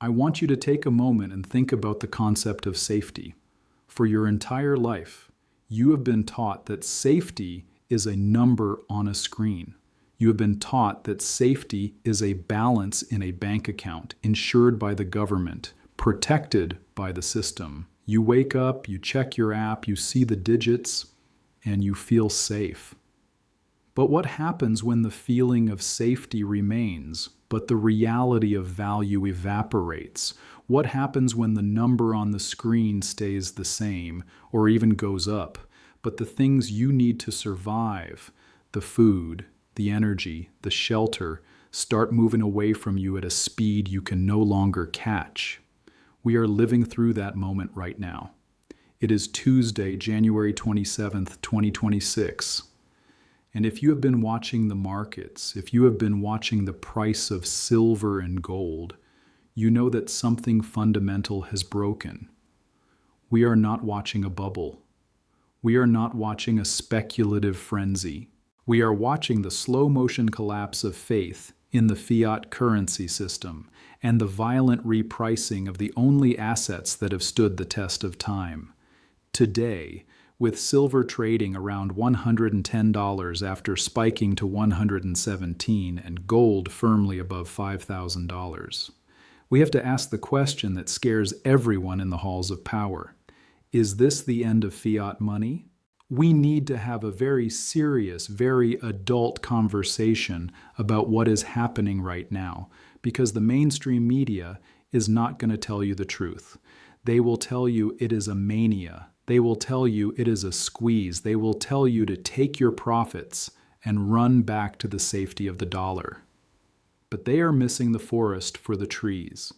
I want you to take a moment and think about the concept of safety. For your entire life, you have been taught that safety is a number on a screen. You have been taught that safety is a balance in a bank account, insured by the government, protected by the system. You wake up, you check your app, you see the digits, and you feel safe. But what happens when the feeling of safety remains, but the reality of value evaporates? What happens when the number on the screen stays the same, or even goes up, but the things you need to survive, the food, the energy, the shelter, start moving away from you at a speed you can no longer catch? We are living through that moment right now. It is Tuesday, January 27th, 2026. And if you have been watching the markets, if you have been watching the price of silver and gold, you know that something fundamental has broken. We are not watching a bubble. We are not watching a speculative frenzy. We are watching the slow motion collapse of faith in the fiat currency system and the violent repricing of the only assets that have stood the test of time. Today, with silver trading around $110 after spiking to $117 and gold firmly above $5,000, we have to ask the question that scares everyone in the halls of power. Is this the end of fiat money? We need to have a very serious, very adult conversation about what is happening right now, because the mainstream media is not going to tell you the truth. They will tell you it is a mania. They will tell you it is a squeeze. They will tell you to take your profits and run back to the safety of the dollar. But they are missing the forest for the trees.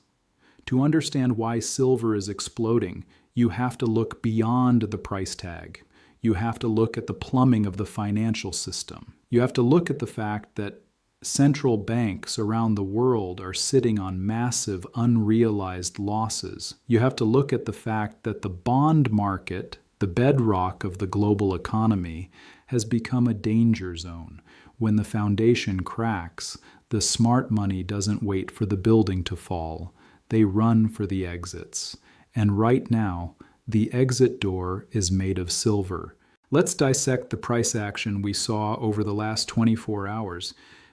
To understand why silver is exploding, you have to look beyond the price tag. You have to look at the plumbing of the financial system. You have to look at the fact that central banks around the world are sitting on massive unrealized losses. You have to look at the fact that the bond market, the bedrock of the global economy, has become a danger zone. When the foundation cracks, the smart money doesn't wait for the building to fall. They run for the exits. And right now, the exit door is made of silver. Let's dissect the price action we saw over the last 24 hours,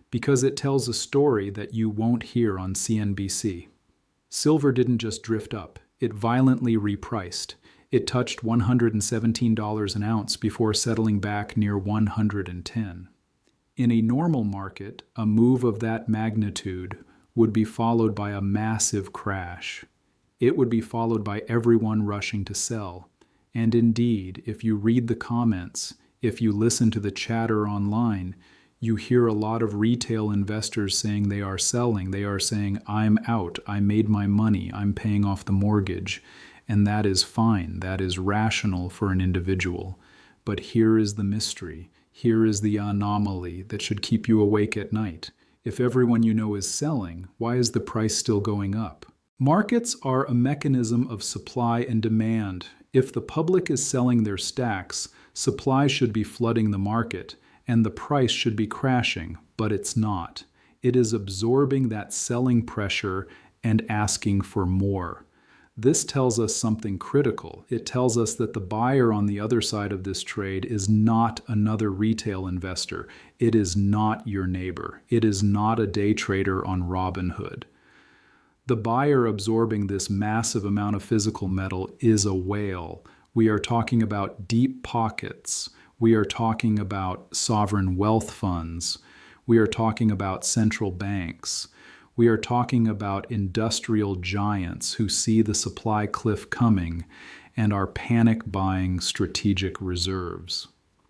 because it tells a story that you won't hear on CNBC. Silver didn't just drift up, it violently repriced. It touched $117 an ounce before settling back near $110. In a normal market, a move of that magnitude would be followed by a massive crash. It would be followed by everyone rushing to sell. And indeed, if you read the comments, if you listen to the chatter online, you hear a lot of retail investors saying they are selling. They are saying, I'm out, I made my money, I'm paying off the mortgage. And that is fine, that is rational for an individual. But here is the mystery. Here is the anomaly that should keep you awake at night. If everyone you know is selling, why is the price still going up? Markets are a mechanism of supply and demand. If the public is selling their stacks, supply should be flooding the market, and the price should be crashing, but it's not. It is absorbing that selling pressure and asking for more. This tells us something critical. It tells us that the buyer on the other side of this trade is not another retail investor. It is not your neighbor. It is not a day trader on Robinhood. The buyer absorbing this massive amount of physical metal is a whale. We are talking about deep pockets. We are talking about sovereign wealth funds. We are talking about central banks. We are talking about industrial giants who see the supply cliff coming and are panic buying strategic reserves.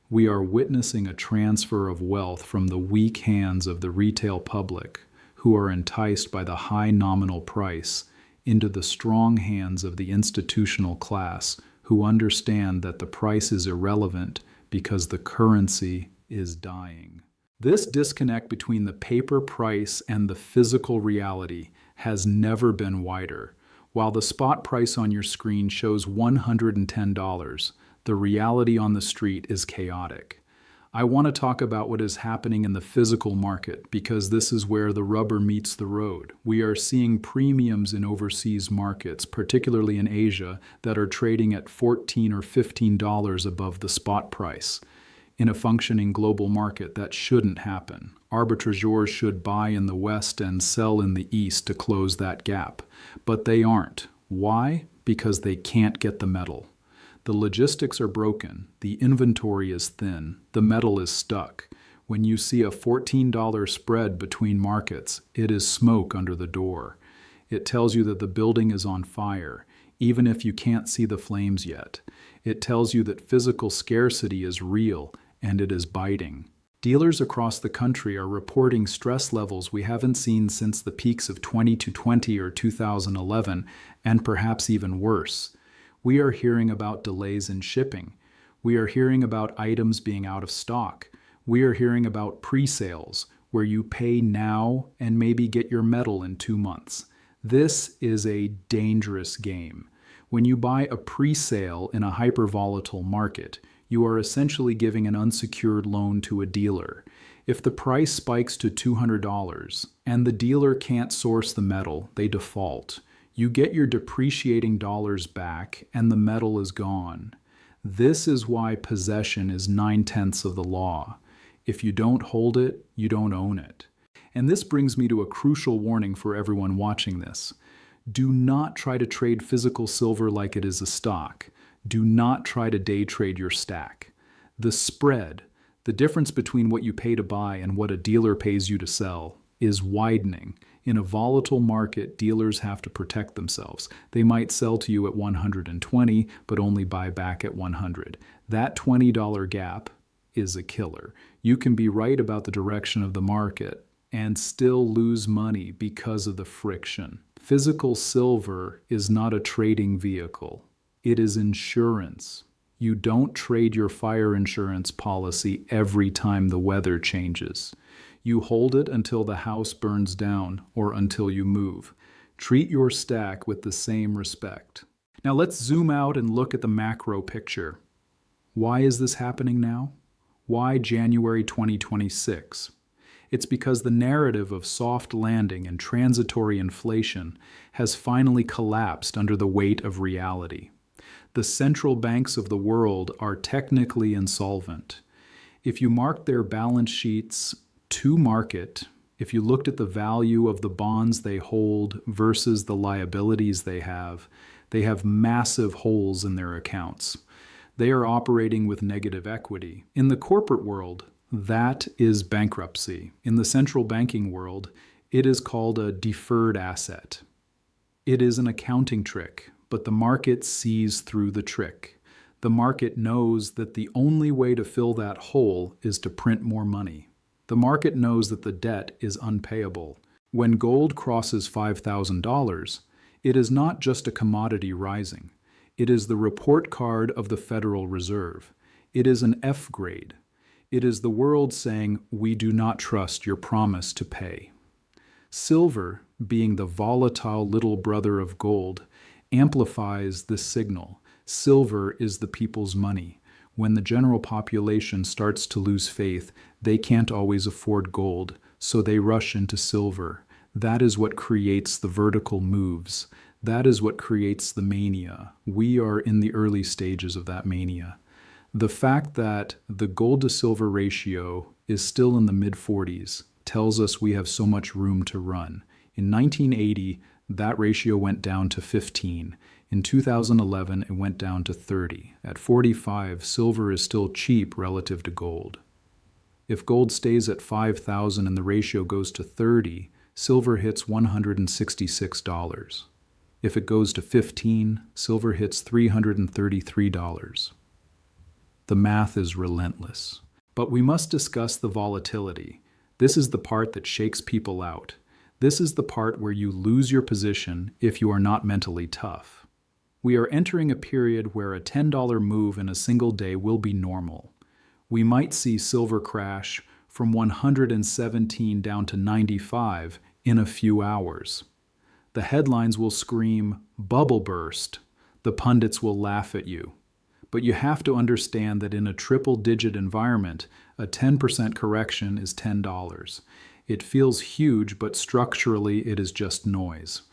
We are witnessing a transfer of wealth from the weak hands of the retail public, who are enticed by the high nominal price, into the strong hands of the institutional class, who understand that the price is irrelevant because the currency is dying. This disconnect between the paper price and the physical reality has never been wider. While the spot price on your screen shows $110, the reality on the street is chaotic. I want to talk about what is happening in the physical market because this is where the rubber meets the road. We are seeing premiums in overseas markets, particularly in Asia, that are trading at $14 or $15 above the spot price. In a functioning global market, that shouldn't happen. Arbitrageurs should buy in the West and sell in the East to close that gap. But they aren't. Why? Because they can't get the metal. The logistics are broken, the inventory is thin, the metal is stuck. When you see a $14 spread between markets, it is smoke under the door. It tells you that the building is on fire, even if you can't see the flames yet. It tells you that physical scarcity is real, and it is biting. Dealers across the country are reporting stress levels we haven't seen since the peaks of 2020 or 2011, and perhaps even worse. We are hearing about delays in shipping. We are hearing about items being out of stock. We are hearing about pre-sales, where you pay now and maybe get your metal in 2 months. This is a dangerous game. When you buy a pre-sale in a hyper-volatile market, you are essentially giving an unsecured loan to a dealer. If the price spikes to $200 and the dealer can't source the metal, they default. You get your depreciating dollars back and the metal is gone. This is why possession is 9/10 of the law. If you don't hold it, you don't own it. And this brings me to a crucial warning for everyone watching this. Do not try to trade physical silver like it is a stock. Do not try to day trade your stack. The spread, the difference between what you pay to buy and what a dealer pays you to sell, is widening. In a volatile market, dealers have to protect themselves. They might sell to you at 120, but only buy back at 100. That $20 gap is a killer. You can be right about the direction of the market and still lose money because of the friction. Physical silver is not a trading vehicle. It is insurance. You don't trade your fire insurance policy every time the weather changes. You hold it until the house burns down or until you move. Treat your stack with the same respect. Now let's zoom out and look at the macro picture. Why is this happening now? Why January 2026? It's because the narrative of soft landing and transitory inflation has finally collapsed under the weight of reality. The central banks of the world are technically insolvent. If you marked their balance sheets to market, if you looked at the value of the bonds they hold versus the liabilities they have massive holes in their accounts. They are operating with negative equity. In the corporate world, that is bankruptcy. In the central banking world, it is called a deferred asset. It is an accounting trick, but the market sees through the trick. The market knows that the only way to fill that hole is to print more money. The market knows that the debt is unpayable. When gold crosses $5,000, it is not just a commodity rising. It is the report card of the Federal Reserve. It is an F grade. It is the world saying, we do not trust your promise to pay. Silver, being the volatile little brother of gold, amplifies this signal. Silver is the people's money. When the general population starts to lose faith, they can't always afford gold, so they rush into silver. That is what creates the vertical moves. That is what creates the mania. We are in the early stages of that mania. The fact that the gold to silver ratio is still in the mid-40s tells us we have so much room to run. In 1980, that ratio went down to 15. In 2011, it went down to 30. At 45, silver is still cheap relative to gold. If gold stays at 5,000 and the ratio goes to 30, silver hits $166. If it goes to 15, silver hits $333. The math is relentless. But we must discuss the volatility. This is the part that shakes people out. This is the part where you lose your position if you are not mentally tough. We are entering a period where a $10 move in a single day will be normal. We might see silver crash from 117 down to 95 in a few hours. The headlines will scream, "Bubble burst." The pundits will laugh at you. But you have to understand that in a triple-digit environment, a 10% correction is $10. It feels huge, but structurally it is just noise.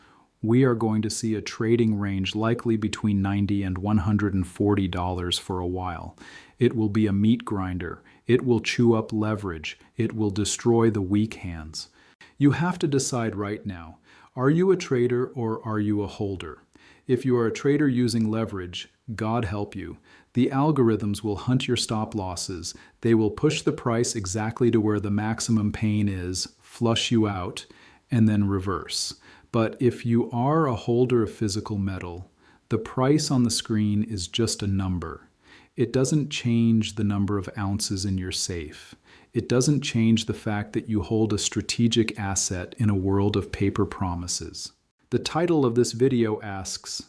We are going to see a trading range likely between $90 and $140 for a while. It will be a meat grinder. It will chew up leverage. It will destroy the weak hands. You have to decide right now, are you a trader or are you a holder? If you are a trader using leverage, God help you. The algorithms will hunt your stop losses. They will push the price exactly to where the maximum pain is, flush you out, and then reverse. But if you are a holder of physical metal, the price on the screen is just a number. It doesn't change the number of ounces in your safe. It doesn't change the fact that you hold a strategic asset in a world of paper promises. The title of this video asks,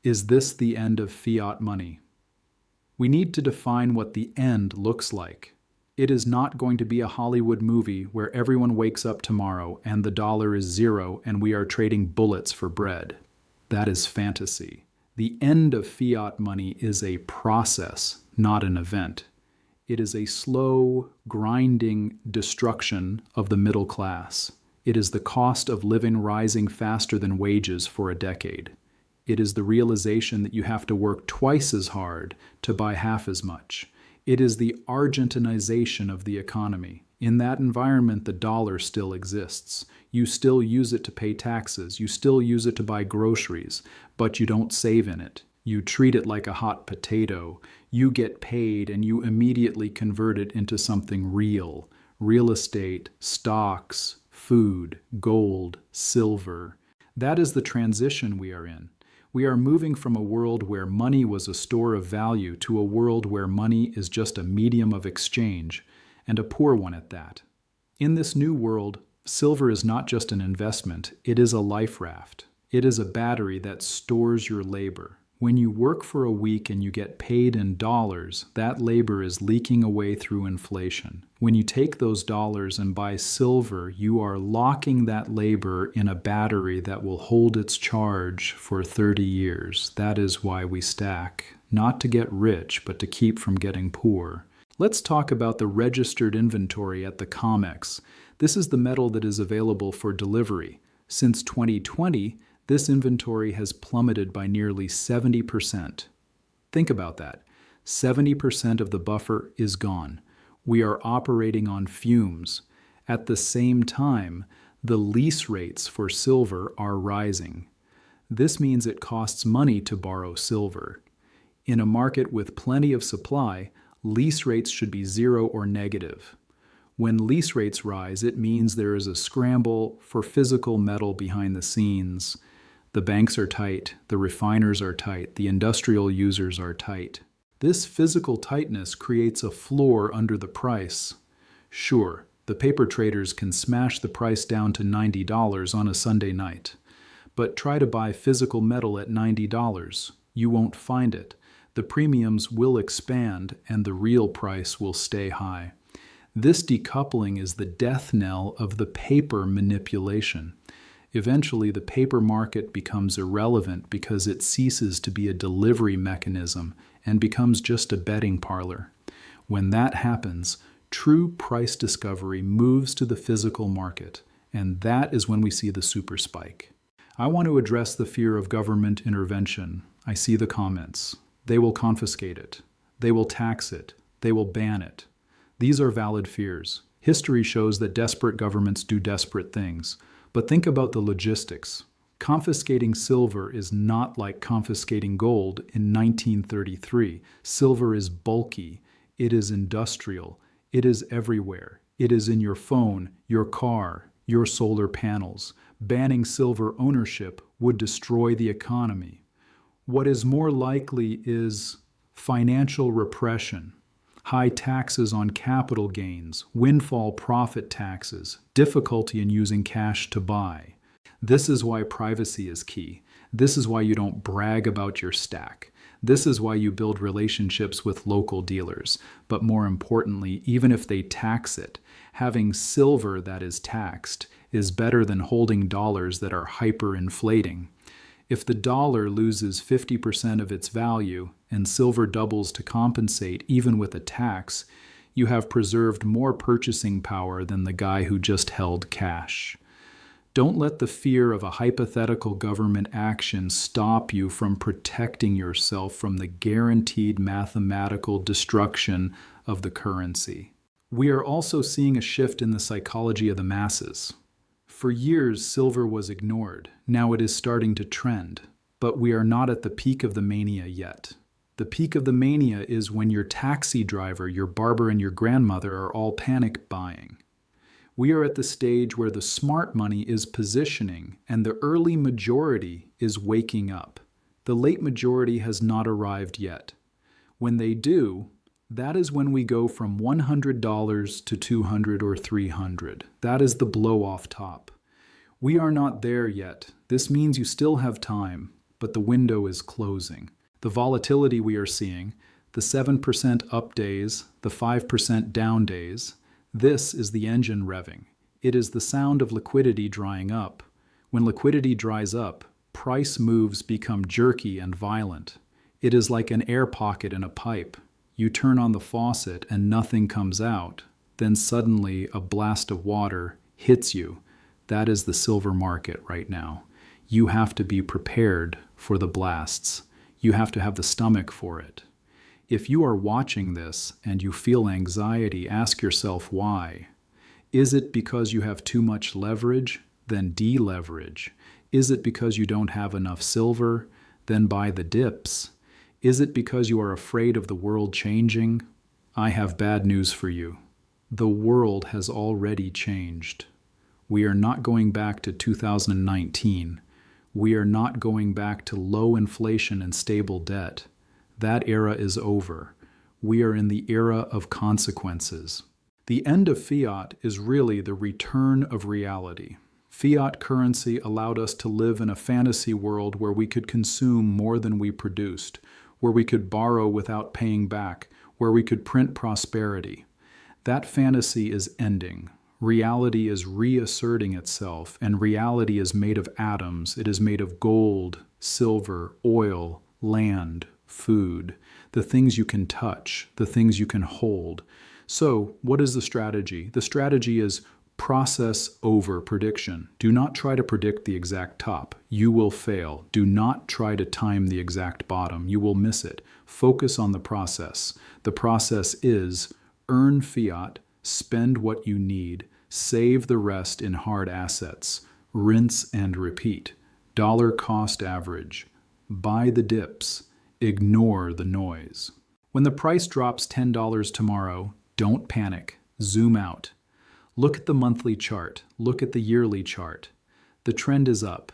is this the end of fiat money? We need to define what the end looks like. It is not going to be a Hollywood movie where everyone wakes up tomorrow and the dollar is zero and we are trading bullets for bread. That is fantasy. The end of fiat money is a process, not an event. It is a slow, grinding destruction of the middle class. It is the cost of living rising faster than wages for a decade. It is the realization that you have to work twice as hard to buy half as much. It is the Argentinization of the economy. In that environment, the dollar still exists. You still use it to pay taxes. You still use it to buy groceries, but you don't save in it. You treat it like a hot potato. You get paid and you immediately convert it into something real. Real estate, stocks, food, gold, silver. That is the transition we are in. We are moving from a world where money was a store of value to a world where money is just a medium of exchange, and a poor one at that. In this new world, silver is not just an investment, it is a life raft. It is a battery that stores your labor. When you work for a week and you get paid in dollars, that labor is leaking away through inflation. When you take those dollars and buy silver, you are locking that labor in a battery that will hold its charge for 30 years. That is why we stack, not to get rich, but to keep from getting poor. Let's talk about the registered inventory at the COMEX. This is the metal that is available for delivery. Since 2020, this inventory has plummeted by nearly 70%. Think about that. 70% of the buffer is gone. We are operating on fumes. At the same time, the lease rates for silver are rising. This means it costs money to borrow silver. In a market with plenty of supply, lease rates should be zero or negative. When lease rates rise, it means there is a scramble for physical metal behind the scenes. The banks are tight, the refiners are tight, the industrial users are tight. This physical tightness creates a floor under the price. Sure, the paper traders can smash the price down to $90 on a Sunday night. But try to buy physical metal at $90. You won't find it. The premiums will expand and the real price will stay high. This decoupling is the death knell of the paper manipulation. Eventually, the paper market becomes irrelevant because it ceases to be a delivery mechanism and becomes just a betting parlor. When that happens, true price discovery moves to the physical market, and that is when we see the super spike. I want to address the fear of government intervention. I see the comments. They will confiscate it. They will tax it. They will ban it. These are valid fears. History shows that desperate governments do desperate things. But think about the logistics. Confiscating silver is not like confiscating gold in 1933. Silver is bulky. It is industrial. It is everywhere. It is in your phone, your car, your solar panels. Banning silver ownership would destroy the economy. What is more likely is financial repression, high taxes on capital gains, windfall profit taxes, difficulty in using cash to buy. This is why privacy is key. This is why you don't brag about your stack. This is why you build relationships with local dealers. But more importantly, even if they tax it, having silver that is taxed is better than holding dollars that are hyperinflating. If the dollar loses 50% of its value and silver doubles to compensate even with a tax, you have preserved more purchasing power than the guy who just held cash. Don't let the fear of a hypothetical government action stop you from protecting yourself from the guaranteed mathematical destruction of the currency. We are also seeing a shift in the psychology of the masses. For years, silver was ignored. Now it is starting to trend. But we are not at the peak of the mania yet. The peak of the mania is when your taxi driver, your barber, and your grandmother are all panic buying. We are at the stage where the smart money is positioning and the early majority is waking up. The late majority has not arrived yet. When they do, that is when we go from $100 to $200 or $300. That is the blow off top. We are not there yet. This means you still have time, but the window is closing. The volatility we are seeing, the 7% up days, the 5% down days, this is the engine revving. It is the sound of liquidity drying up. When liquidity dries up, price moves become jerky and violent. It is like an air pocket in a pipe. You turn on the faucet and nothing comes out. Then suddenly a blast of water hits you. That is the silver market right now. You have to be prepared for the blasts. You have to have the stomach for it. If you are watching this and you feel anxiety, ask yourself why. Is it because you have too much leverage? Then deleverage. Is it because you don't have enough silver? Then buy the dips. Is it because you are afraid of the world changing? I have bad news for you. The world has already changed. We are not going back to 2019. We are not going back to low inflation and stable debt. That era is over. We are in the era of consequences. The end of fiat is really the return of reality. Fiat currency allowed us to live in a fantasy world where we could consume more than we produced, where we could borrow without paying back, where we could print prosperity. That fantasy is ending. Reality is reasserting itself, and reality is made of atoms. It is made of gold, silver, oil, land, food, the things you can touch, the things you can hold. So, what is the strategy? The strategy is process over prediction. Do not try to predict the exact top. You will fail. Do not try to time the exact bottom. You will miss it. Focus on the process. The process is earn fiat, spend what you need, save the rest in hard assets, rinse and repeat, dollar cost average, buy the dips, ignore the noise. When the price drops $10 tomorrow, don't panic. Zoom out. Look at the monthly chart. Look at the yearly chart. The trend is up.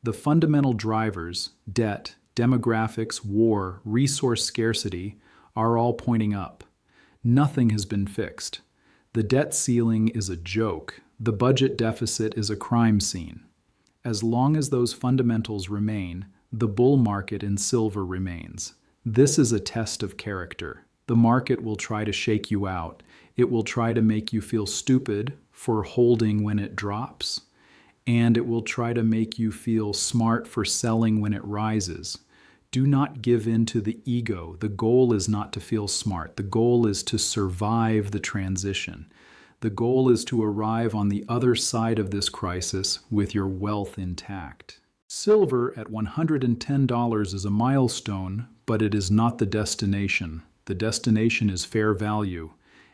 The fundamental drivers, debt, demographics, war, resource scarcity, are all pointing up. Nothing has been fixed. The debt ceiling is a joke. The budget deficit is a crime scene. As long as those fundamentals remain, the bull market in silver remains. This is a test of character. The market will try to shake you out. It will try to make you feel stupid for holding when it drops, and it will try to make you feel smart for selling when it rises. Do not give in to the ego. The goal is not to feel smart. The goal is to survive the transition. The goal is to arrive on the other side of this crisis with your wealth intact. Silver at $110 is a milestone, but it is not the destination. The destination is fair value.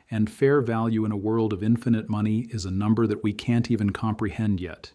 And fair value in a world of infinite money is a number that we can't even comprehend yet.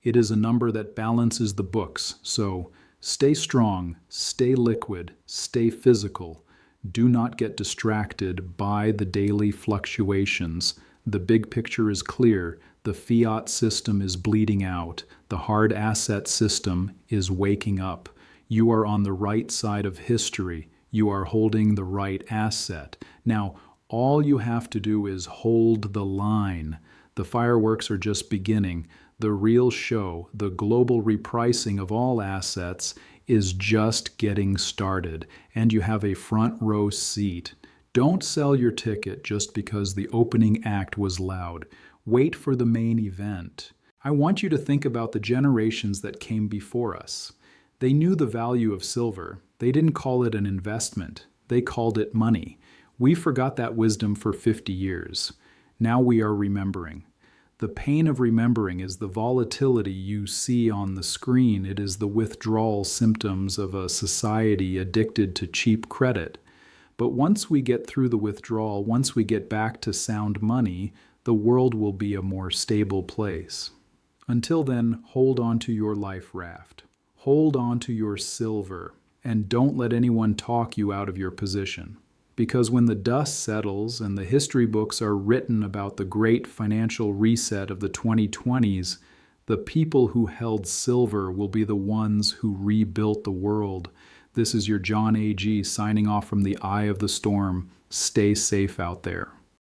It is a number that balances the books. So stay strong, stay liquid, stay physical. Do not get distracted by the daily fluctuations. The big picture is clear. The fiat system is bleeding out. The hard asset system is waking up. You are on the right side of history. You are holding the right asset. Now, all you have to do is hold the line. The fireworks are just beginning. The real show, the global repricing of all assets, is just getting started, and you have a front row seat. Don't sell your ticket just because the opening act was loud. Wait for the main event. I want you to think about the generations that came before us. They knew the value of silver. They didn't call it an investment. They called it money. We forgot that wisdom for 50 years. Now we are remembering. The pain of remembering is the volatility you see on the screen. It is the withdrawal symptoms of a society addicted to cheap credit. But once we get through the withdrawal, once we get back to sound money, the world will be a more stable place. Until then, hold on to your life raft. Hold on to your silver, and don't let anyone talk you out of your position. Because when the dust settles and the history books are written about the great financial reset of the 2020s, the people who held silver will be the ones who rebuilt the world. This is your John A.G. signing off from the eye of the storm. Stay safe out there.